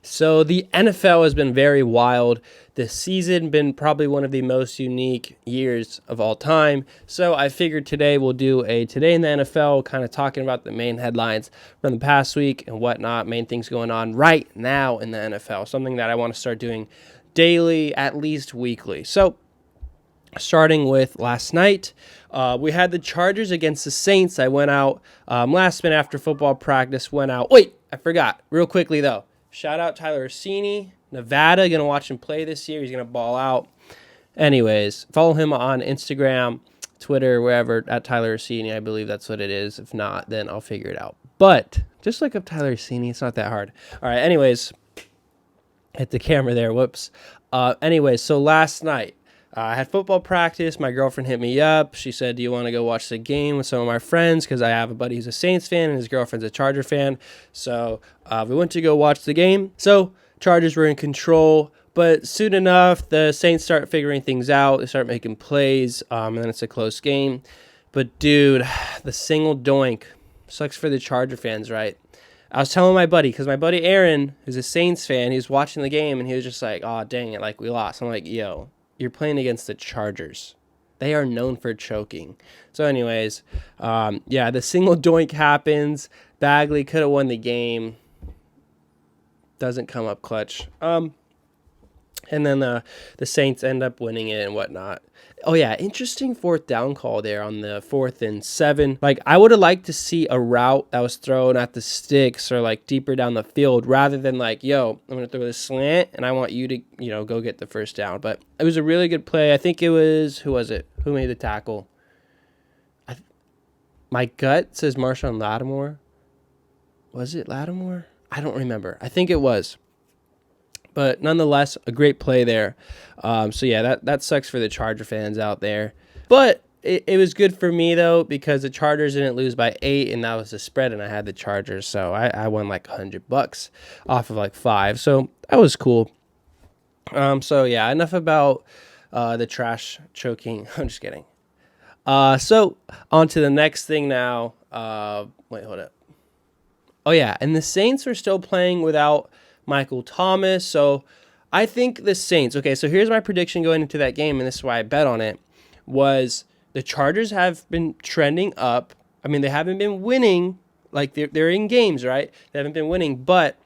So the NFL has been very wild. This season been probably one of the most unique years of all time. So I figured today we'll do a Today in the NFL, kind of talking about the main headlines from the past week and whatnot, main things going on right now in the NFL, something that I want to start doing daily, at least weekly. So starting with last night, we had the Chargers against the Saints. I went out last minute after football practice, went out. Wait, I forgot. Real quickly, though. Shout out Tyler Orsini, Nevada. Going to watch him play this year. He's going to ball out. Anyways, follow him on Instagram, Twitter, wherever, at Tyler Orsini. I believe that's what it is. If not, then I'll figure it out. But just look up Tyler Orsini. It's not that hard. All right, anyways. Hit the camera there. Whoops. Anyways, so last night, I had football practice. My girlfriend hit me up. She said, do you want to go watch the game with some of my friends? Because I have a buddy who's a Saints fan and his girlfriend's a Charger fan. So we went to go watch the game. So Chargers were in control. But soon enough, the Saints start figuring things out. They start making plays. And then it's a close game. But, dude, the single doink sucks for the Charger fans, right? I was telling my buddy, because my buddy Aaron, who's a Saints fan, he was watching the game, and he was just like, oh, dang it, like, we lost. I'm like, yo, you're playing against the Chargers. They are known for choking. So anyways, the single doink happens. Bagley could have won the game. Doesn't come up clutch. And then the Saints end up winning it and whatnot. Oh, yeah, interesting fourth down call there on the 4th and 7. Like, I would have liked to see a route that was thrown at the sticks or, like, deeper down the field rather than, like, yo, I'm going to throw this slant and I want you to, go get the first down. But it was a really good play. I think it was, who was it? Who made the tackle? My gut says Marshawn Lattimore. Was it Lattimore? I don't remember. I think it was. But nonetheless, a great play there. That sucks for the Charger fans out there. But it was good for me, though, because the Chargers didn't lose by 8, and that was the spread, and I had the Chargers. So I won like $100 off of like 5. So that was cool. Enough about the trash choking. I'm just kidding. So on to the next thing now. Wait, hold up. Oh, yeah, and the Saints are still playing without Michael Thomas. So I think the Saints, okay, so here's my prediction going into that game, and this is why I bet on it, was the Chargers have been trending up. I mean, they haven't been winning, like they're in games, right? They haven't been winning, but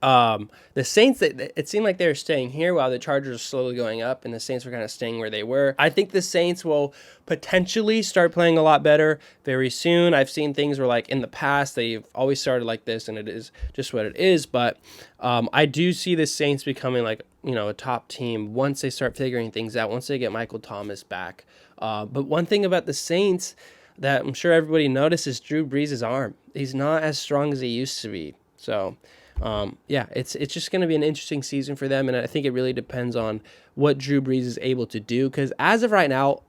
the Saints, it seemed like they were staying here while the Chargers are slowly going up, and the Saints were kind of staying where they were. I think the Saints will potentially start playing a lot better very soon. I've seen things where, like, in the past, they've always started like this, and it is just what it is. But I do see the Saints becoming, like, a top team once they start figuring things out, once they get Michael Thomas back. But one thing about the Saints that I'm sure everybody noticed is Drew Brees' arm. He's not as strong as he used to be. So it's just going to be an interesting season for them, and I think it really depends on what Drew Brees is able to do, because as of right now,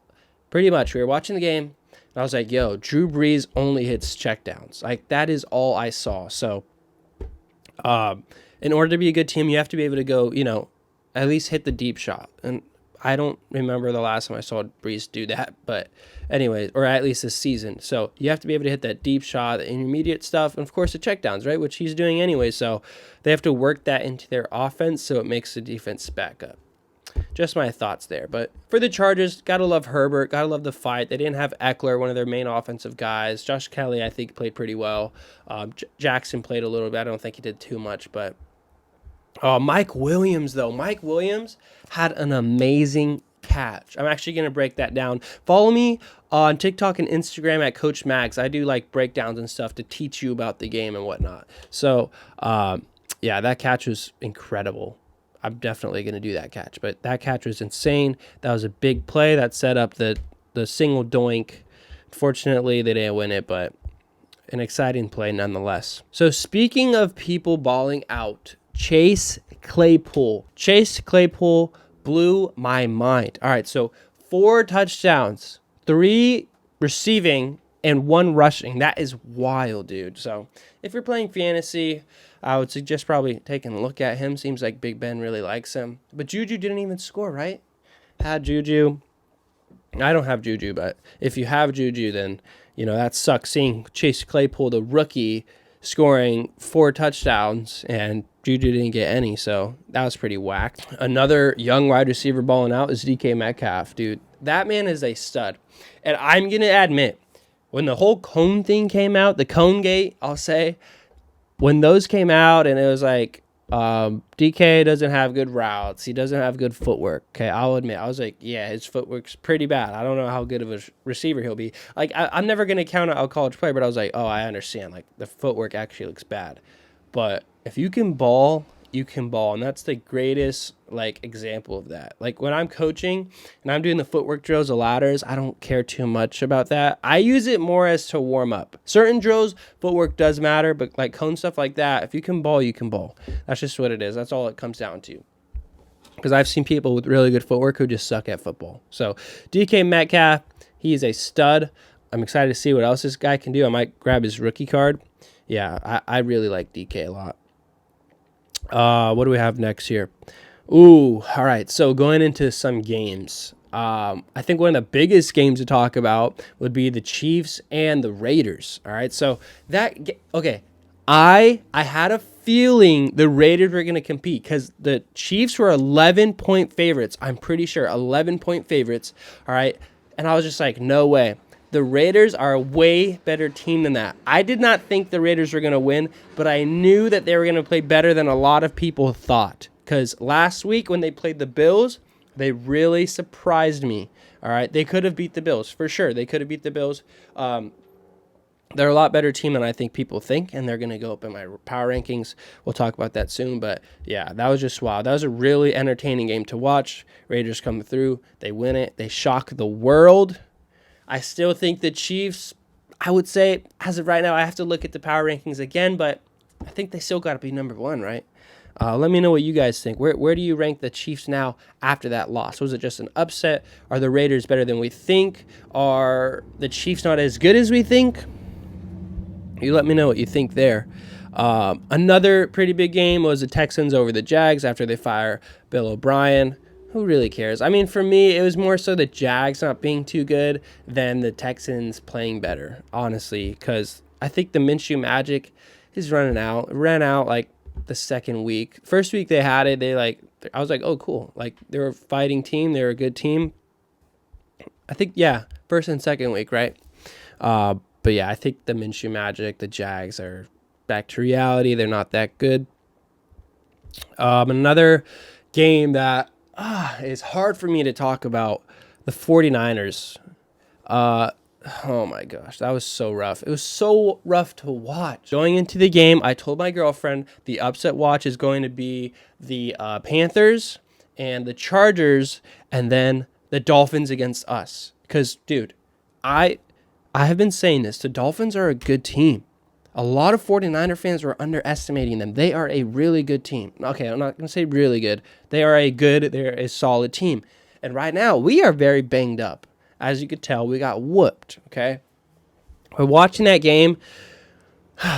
pretty much, we were watching the game, and I was like, yo, Drew Brees only hits checkdowns. Like, that is all I saw. So in order to be a good team, you have to be able to go, at least hit the deep shot, and I don't remember the last time I saw Brees do that, but anyways, or at least this season. So you have to be able to hit that deep shot, the intermediate stuff, and of course the checkdowns, right, which he's doing anyway. So they have to work that into their offense so it makes the defense back up. Just my thoughts there. But for the Chargers, gotta love Herbert, gotta love the fight. They didn't have Eckler, one of their main offensive guys. Josh Kelly, I think, played pretty well. Jackson played a little bit. I don't think he did too much, but Mike Williams, though. Mike Williams had an amazing catch. I'm actually going to break that down. Follow me on TikTok and Instagram at Coach Magz. I do like breakdowns and stuff to teach you about the game and whatnot. So, that catch was incredible. I'm definitely going to do that catch. But that catch was insane. That was a big play that set up the single doink. Fortunately, they didn't win it, but an exciting play nonetheless. So, speaking of people balling out, Chase Claypool blew my mind. All right, so 4 touchdowns, 3 receiving, and 1 rushing. That is wild, dude. So if you're playing fantasy, I would suggest probably taking a look at him. Seems like Big Ben really likes him. But Juju didn't even score, right? Had Juju. I don't have Juju, but if you have Juju, then, that sucks. Seeing Chase Claypool, the rookie, scoring 4 touchdowns, and Juju didn't get any, so that was pretty whacked. Another young wide receiver balling out is DK Metcalf, dude. That man is a stud. And I'm going to admit, when the whole cone thing came out, the cone gate, I'll say, when those came out and it was like, DK doesn't have good routes, he doesn't have good footwork. Okay, I'll admit, I was like, yeah, his footwork's pretty bad. I don't know how good of a receiver he'll be. Like, I'm never going to count out a college player, but I was like, oh, I understand. Like, the footwork actually looks bad. But if you can ball, you can ball. And that's the greatest, like, example of that. Like, when I'm coaching and I'm doing the footwork drills, the ladders, I don't care too much about that. I use it more as to warm up. Certain drills, footwork does matter, but like cone stuff like that, if you can ball, you can ball. That's just what it is. That's all it comes down to. Because I've seen people with really good footwork who just suck at football. So DK Metcalf, he is a stud. I'm excited to see what else this guy can do. I might grab his rookie card. Yeah, I really like DK a lot. What do we have next here? Ooh, all right. So going into some games, I think one of the biggest games to talk about would be the Chiefs and the Raiders. All right. So okay. I had a feeling the Raiders were going to compete because the Chiefs were 11-point favorites. I'm pretty sure 11-point favorites. All right. And I was just like, no way. The Raiders are a way better team than that. I did not think the Raiders were going to win, but I knew that they were going to play better than a lot of people thought. Because last week when they played the Bills, they really surprised me. All right, they could have beat the Bills, for sure. They could have beat the Bills. They're a lot better team than I think people think, and they're going to go up in my power rankings. We'll talk about that soon, but yeah, that was just wild. That was a really entertaining game to watch. Raiders come through. They win it. They shock the world. I still think the Chiefs, I would say, as of right now, I have to look at the power rankings again, but I think they still got to be number one, right? Let me know what you guys think. Where do you rank the Chiefs now after that loss? Was it just an upset? Are the Raiders better than we think? Are the Chiefs not as good as we think? You let me know what you think there. Another pretty big game was the Texans over the Jags after they fire Bill O'Brien. Who really cares? I mean, for me, it was more so the Jags not being too good than the Texans playing better, honestly, because I think the Minshew magic is running out. It ran out like the second week. First week they had it, I was like, oh, cool. Like, they were a fighting team. They were a good team. I think, yeah, first and second week, right? But yeah, I think the Minshew magic, the Jags are back to reality. They're not that good. Another game that it's hard for me to talk about, the 49ers. Oh my gosh, that was so rough. It was so rough to watch. Going into the game, I told my girlfriend the upset watch is going to be the Panthers and the Chargers and then the Dolphins against us. Because, dude, I have been saying this. The Dolphins are a good team. A lot of 49er fans were underestimating them. They are a really good team. Okay, I'm not going to say really good. They're a solid team. And right now, we are very banged up. As you could tell, we got whooped, okay? We're watching that game.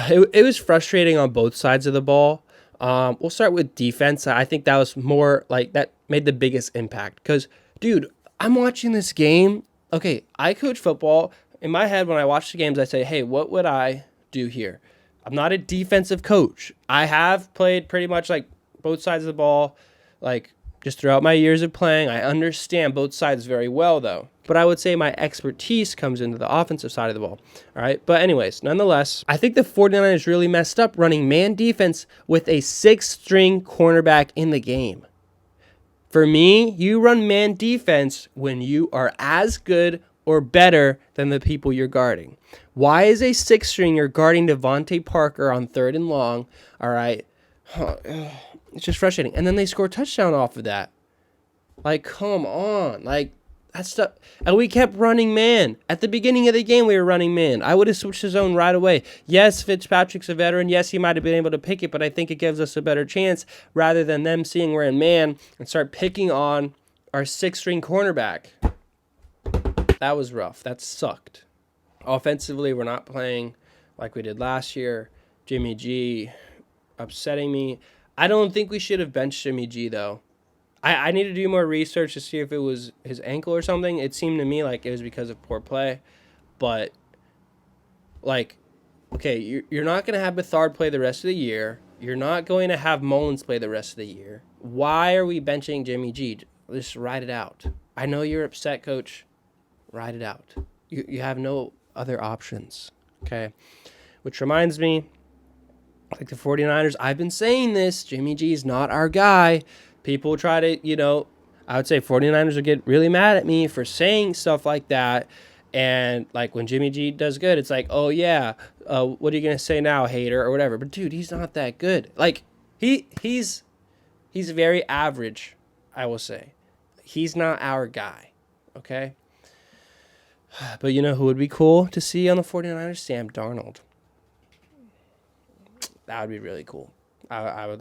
It was frustrating on both sides of the ball. We'll start with defense. I think that was more like that made the biggest impact. Because, dude, I'm watching this game. Okay, I coach football. In my head, when I watch the games, I say, hey, what would I do here? I'm not a defensive coach. I have played pretty much like both sides of the ball, like just throughout my years of playing. I understand both sides very well, though. But I would say my expertise comes into the offensive side of the ball. All right. But anyways, nonetheless, I think the 49ers really messed up running man defense with a 6th-string cornerback in the game. For me, you run man defense when you are as good or better than the people you're guarding. Why is a 6th-stringer guarding Devontae Parker on 3rd and long? All right. It's just frustrating. And then they score a touchdown off of that. Like, come on. Like, that stuff. And we kept running man. At the beginning of the game, we were running man. I would have switched the zone right away. Yes, Fitzpatrick's a veteran. Yes, he might have been able to pick it, but I think it gives us a better chance rather than them seeing we're in man and start picking on our 6th-string cornerback. That was rough. That sucked. Offensively, we're not playing like we did last year. Jimmy G upsetting me. I don't think we should have benched Jimmy G, though. I need to do more research to see if it was his ankle or something. It seemed to me like it was because of poor play. But, like, okay, you're not going to have Bethard play the rest of the year. You're not going to have Mullins play the rest of the year. Why are we benching Jimmy G? Just ride it out. I know you're upset, coach. Ride it out. You have no other options, okay? Which reminds me, like the 49ers, I've been saying this. Jimmy G is not our guy. People try to, I would say 49ers would get really mad at me for saying stuff like that. And like when Jimmy G does good, it's like, oh yeah, what are you gonna say now, hater or whatever? But dude, he's not that good. Like he's very average, I will say. He's not our guy, okay? But you know who would be cool to see on the 49ers? Sam Darnold. That would be really cool. I would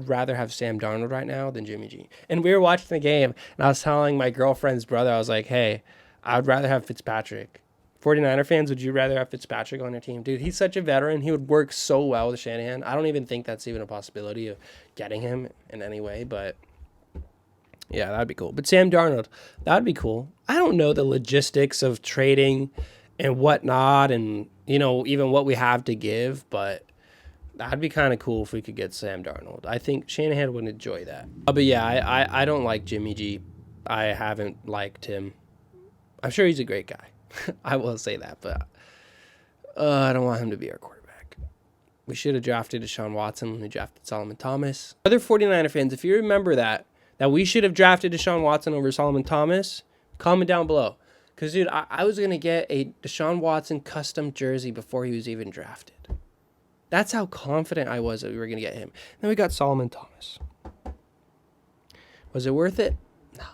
rather have Sam Darnold right now than Jimmy G. And we were watching the game, and I was telling my girlfriend's brother, I was like, hey, I would rather have Fitzpatrick. 49er fans, would you rather have Fitzpatrick on your team? Dude, he's such a veteran. He would work so well with Shanahan. I don't even think that's even a possibility of getting him in any way, but yeah, that'd be cool. But Sam Darnold, that'd be cool. I don't know the logistics of trading and whatnot and, even what we have to give, but that'd be kind of cool if we could get Sam Darnold. I think Shanahan would enjoy that. But yeah, I don't like Jimmy G. I haven't liked him. I'm sure he's a great guy. I will say that, but I don't want him to be our quarterback. We should have drafted Deshaun Watson when we drafted Solomon Thomas. Other 49er fans, if you remember that we should have drafted Deshaun Watson over Solomon Thomas, comment down below. Because, dude, I was going to get a Deshaun Watson custom jersey before he was even drafted. That's how confident I was that we were going to get him. Then we got Solomon Thomas. Was it worth it? No.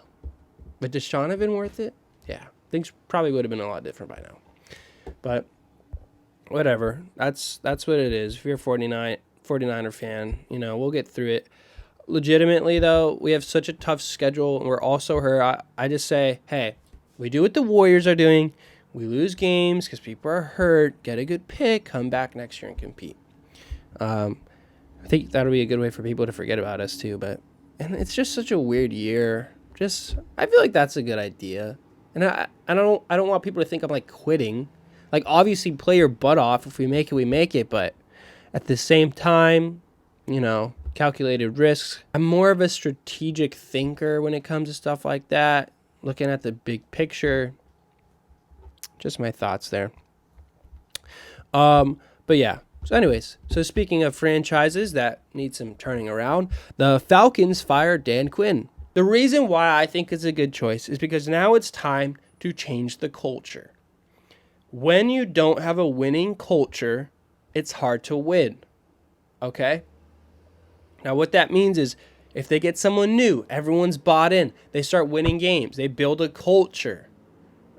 Would Deshaun have been worth it? Yeah. Things probably would have been a lot different by now. But whatever. That's what it is. If you're a 49er fan, we'll get through it. Legitimately, though, we have such a tough schedule, and we're also hurt. I just say, hey, we do what the Warriors are doing. We lose games because people are hurt. Get a good pick. Come back next year and compete. I think that'll be a good way for people to forget about us, too. And it's just such a weird year. I feel like that's a good idea. And I don't want people to think I'm like quitting. Like, obviously play your butt off. If we make it, we make it. But at the same time, calculated risks. I'm more of a strategic thinker when it comes to stuff like that. Looking at the big picture. Just my thoughts there. But yeah. So anyways, speaking of franchises that need some turning around, the Falcons fired Dan Quinn. The reason why I think it's a good choice is because now it's time to change the culture. When you don't have a winning culture, it's hard to win. Okay? Now what that means is if they get someone new, everyone's bought in, they start winning games, they build a culture.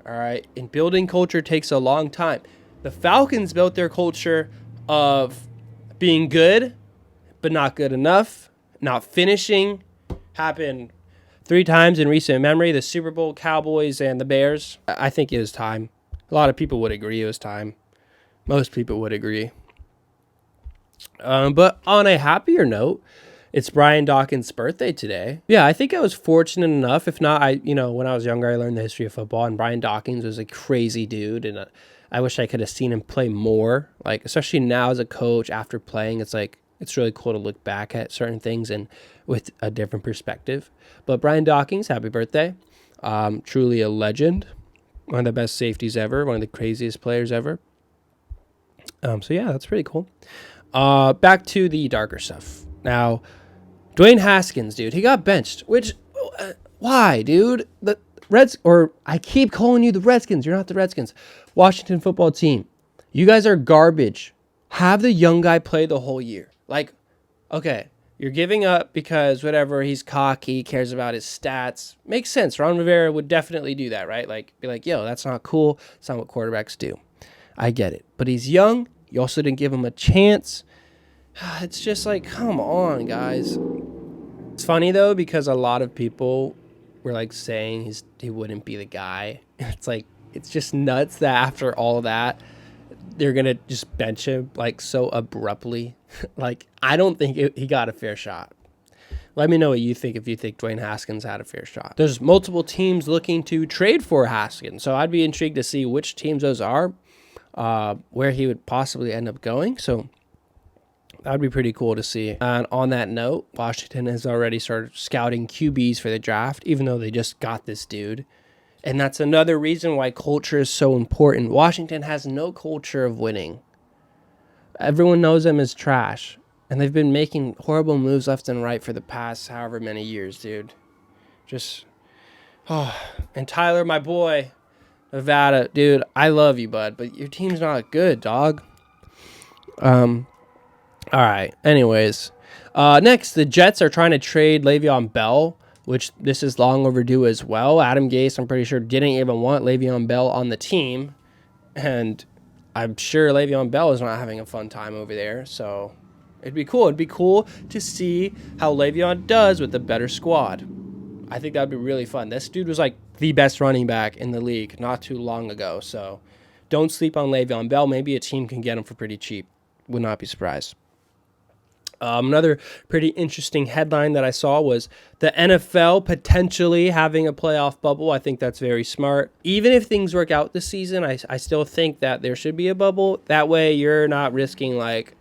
All right? And building culture takes a long time. The Falcons built their culture of being good, but not good enough, not finishing. Happened 3 times in recent memory, the Super Bowl, Cowboys, and the Bears. I think it was time. A lot of people would agree it was time. Most people would agree. But on a happier note, it's Brian Dawkins' birthday today. Yeah, I think I was fortunate enough. If not, when I was younger, I learned the history of football, and Brian Dawkins was a crazy dude, and I wish I could have seen him play more. Like, especially now as a coach, after playing, it's really cool to look back at certain things and with a different perspective. But Brian Dawkins, happy birthday. Truly a legend. One of the best safeties ever. One of the craziest players ever. So yeah, that's pretty cool. Back to the darker stuff. Now, Dwayne Haskins, dude, he got benched. Which, why, dude? The I keep calling you the Redskins. You're not the Redskins. Washington football team. You guys are garbage. Have the young guy play the whole year. Like, okay, you're giving up because whatever, he's cocky, cares about his stats. Makes sense. Ron Rivera would definitely do that, right? Like, be like, yo, that's not cool. It's not what quarterbacks do. I get it. But he's young. You also didn't give him a chance. It's just like, come on, guys. It's funny, though, because a lot of people were, like, saying he wouldn't be the guy. It's like, it's just nuts that after all that, they're going to just bench him, like, so abruptly. Like, I don't think he got a fair shot. Let me know what you think if you think Dwayne Haskins had a fair shot. There's multiple teams looking to trade for Haskins, so I'd be intrigued to see which teams those are. where he would possibly end up going. So that would be pretty cool to see. And on that note, Washington has already started scouting QBs for the draft, even though they just got this dude. And that's another reason why culture is so important. Washington has no culture of winning. Everyone knows them as trash. And they've been making horrible moves left and right for the past however many years, dude. And Tyler, my boy, Nevada, dude, I love you, bud, but your team's not good, dog. All right. Anyways, next, the Jets are trying to trade Le'Veon Bell, which this is long overdue as well. Adam Gase, I'm pretty sure, didn't even want Le'Veon Bell on the team, and I'm sure Le'Veon Bell is not having a fun time over there. So it'd be cool. It'd be cool to see how Le'Veon does with a better squad. I think that'd be really fun. This dude was like the best running back in the league not too long ago. So don't sleep on Le'Veon Bell. Maybe a team can get him for pretty cheap. Would not be surprised. Another pretty interesting headline that I saw was the NFL potentially having a playoff bubble. I think that's very smart. Even if things work out this season, I still think that there should be a bubble. That way you're not risking like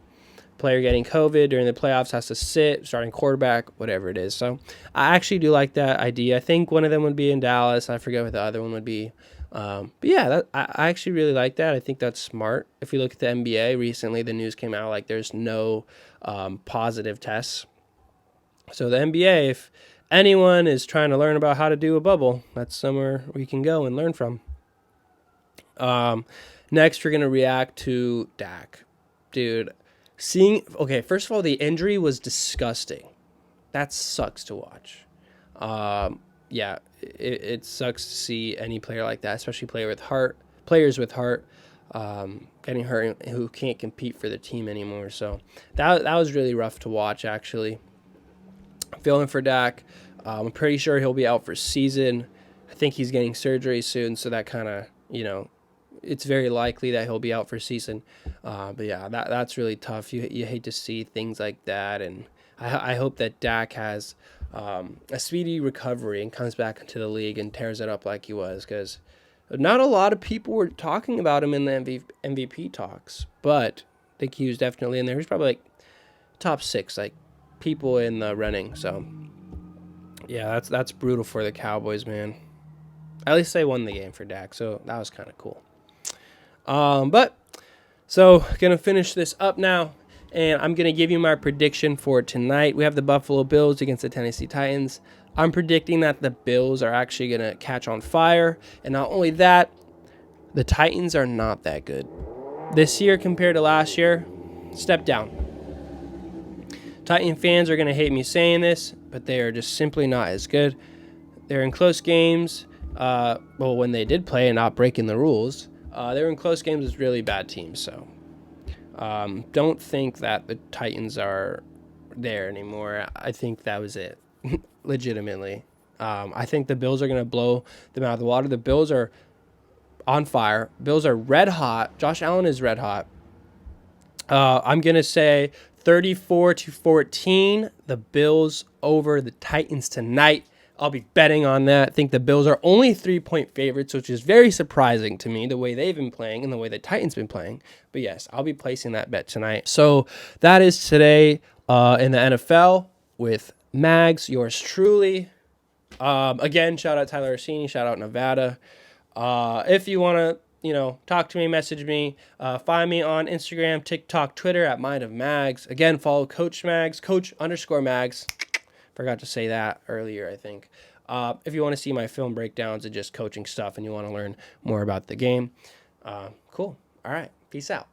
player getting COVID during the playoffs, has to sit, starting quarterback, whatever it is. So I actually do like that idea. I think one of them would be in Dallas. I forget what the other one would be. But yeah, I actually really like that. I think that's smart. If you look at the NBA recently, the news came out like there's no positive tests. So the NBA, if anyone is trying to learn about how to do a bubble, that's somewhere we can go and learn from. Next, we're going to react to Dak. Dude, first of all, the injury was disgusting. That sucks to watch. Yeah, it sucks to see any player like that, especially players with heart, getting hurt who can't compete for the team anymore. So that was really rough to watch, actually. I'm feeling for Dak. I'm pretty sure he'll be out for season. I think he's getting surgery soon, so that kind of, it's very likely that he'll be out for season. But yeah, that's really tough. You hate to see things like that, and I hope that Dak has a speedy recovery and comes back into the league and tears it up like he was, because not a lot of people were talking about him in the MVP talks, but I think he was definitely in there. He's probably like top 6, like people in the running. So yeah, that's brutal for the Cowboys, man. At least they won the game for Dak, so that was kind of cool. So gonna finish this up now. And I'm going to give you my prediction for tonight. We have the Buffalo Bills against the Tennessee Titans. I'm predicting that the Bills are actually going to catch on fire. And not only that, the Titans are not that good. This year compared to last year, step down. Titan fans are going to hate me saying this, but they are just simply not as good. They're in close games. When they did play and not breaking the rules, they were in close games with really bad teams, so... don't think that the Titans are there anymore. I think that was it, legitimately. I think the Bills are going to blow them out of the water. The Bills are on fire. Bills are red hot. Josh Allen is red hot. I'm going to say 34-14, the Bills over the Titans tonight. I'll be betting on that. I think the Bills are only 3-point favorites, which is very surprising to me, the way they've been playing and the way the Titans been playing. But yes, I'll be placing that bet tonight. So that is today in the NFL with Magz, yours truly. Again, shout out Tyler Orsini, shout out Nevada. If you want to, talk to me, message me, find me on Instagram, TikTok, Twitter at Mind of Magz. Again, follow Coach Magz, Coach_Magz. Forgot to say that earlier, I think. If you want to see my film breakdowns and just coaching stuff and you want to learn more about the game, cool. All right. Peace out.